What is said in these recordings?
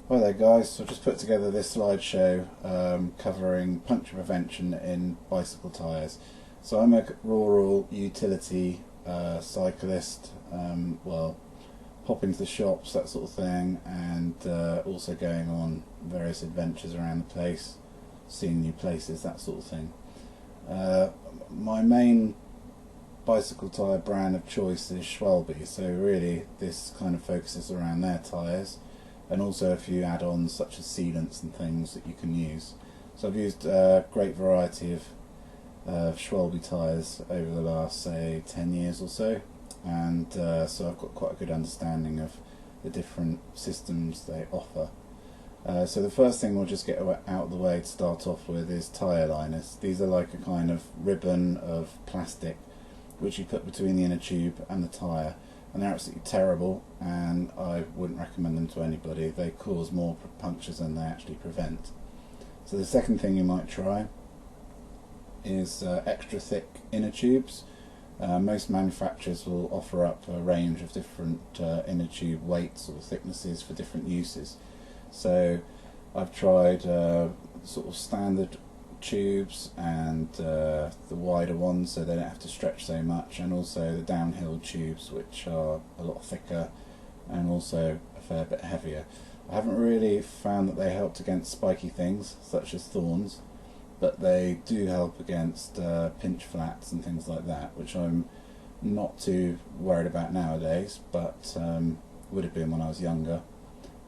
Hi there guys, so I've just put together this slideshow covering puncture prevention in bicycle tyres. So I'm a rural utility cyclist, pop into the shops, that sort of thing, and also going on various adventures around the place, seeing new places, that sort of thing. My main bicycle tyre brand of choice is Schwalbe, so really this kind of focuses around their tyres, and also a few add-ons such as sealants and things that you can use. So I've used a great variety of Schwalbe tyres over the last, say, 10 years or so, and so I've got quite a good understanding of the different systems they offer. So the first thing we'll just get out of the way to start off with is tyre liners. These are like a kind of ribbon of plastic which you put between the inner tube and the tyre, and they're absolutely terrible, and I wouldn't recommend them to anybody. They cause more punctures than they actually prevent. So the second thing you might try is extra thick inner tubes. Most manufacturers will offer up a range of different inner tube weights or thicknesses for different uses. So I've tried sort of standard tubes and the wider ones, so they don't have to stretch so much, and also the downhill tubes, which are a lot thicker and also a fair bit heavier. I haven't really found that they helped against spiky things such as thorns, but they do help against pinch flats and things like that, which I'm not too worried about nowadays, but would have been when I was younger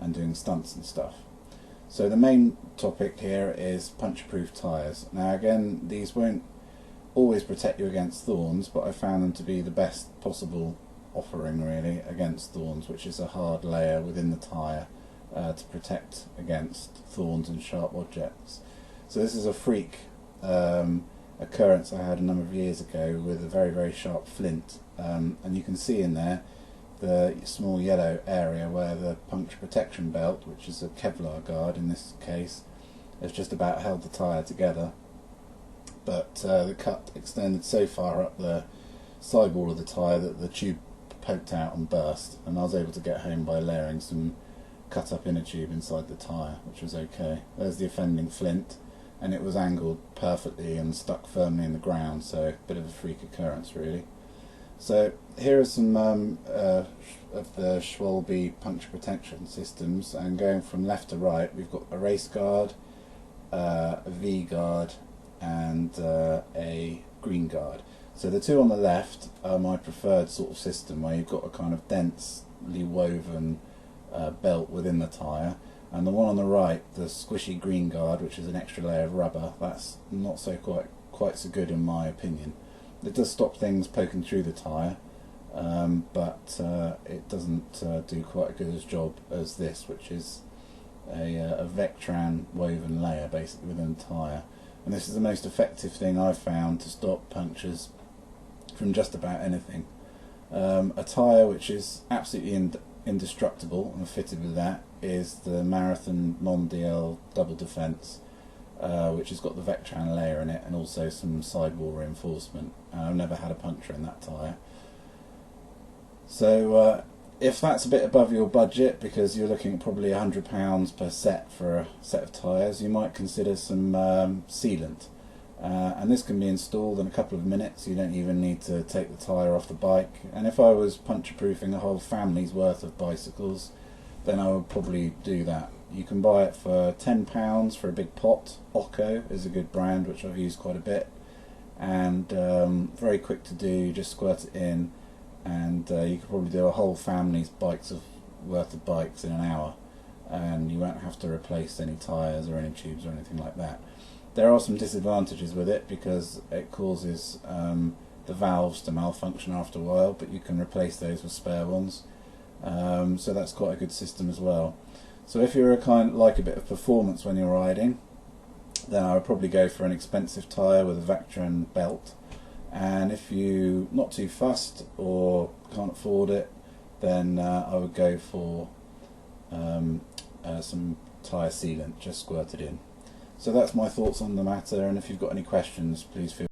and doing stunts and stuff. So the main topic here is puncture-proof tyres. Now again, these won't always protect you against thorns, but I found them to be the best possible offering really against thorns, which is a hard layer within the tyre to protect against thorns and sharp objects. So this is a freak occurrence I had a number of years ago with a very, very sharp flint, and you can see in there the small yellow area where the puncture protection belt, which is a Kevlar guard in this case, has just about held the tyre together, but the cut extended so far up the sidewall of the tyre that the tube poked out and burst, and I was able to get home by layering some cut up inner tube inside the tyre, which was okay. There's the offending flint, and it was angled perfectly and stuck firmly in the ground, so a bit of a freak occurrence really. So here are some of the Schwalbe puncture protection systems, and going from left to right we've got a race guard, a V guard and a green guard. So the two on the left are my preferred sort of system, where you've got a kind of densely woven belt within the tyre, and the one on the right, the squishy green guard, which is an extra layer of rubber, that's not so quite so good in my opinion. It does stop things poking through the tyre, but it doesn't do quite as good a job as this, which is a Vectran woven layer basically within the tyre. And this is the most effective thing I've found to stop punctures from just about anything. A tyre which is absolutely indestructible and fitted with that is the Marathon Non-DL Double Defence, which has got the Vectran layer in it and also some sidewall reinforcement. I've never had a puncture in that tyre. So if that's a bit above your budget, because you're looking at probably £100 per set for a set of tyres, you might consider some sealant. And this can be installed in a couple of minutes. You don't even need to take the tyre off the bike. And if I was puncture proofing a whole family's worth of bicycles, then I would probably do that. You can buy it for £10 for a big pot. OKO is a good brand, which I've used quite a bit, and very quick to do. You just squirt it in, and you could probably do a whole family's worth of bikes in an hour, and you won't have to replace any tyres or any tubes or anything like that. There are some disadvantages with it because it causes the valves to malfunction after a while, but you can replace those with spare ones, so that's quite a good system as well. So if you're like a bit of performance when you're riding, then I would probably go for an expensive tyre with a Vectran belt, and if you're not too fussed or can't afford it, then I would go for some Tyre Sealant just squirted in. So that's my thoughts on the matter, and if you've got any questions, please feel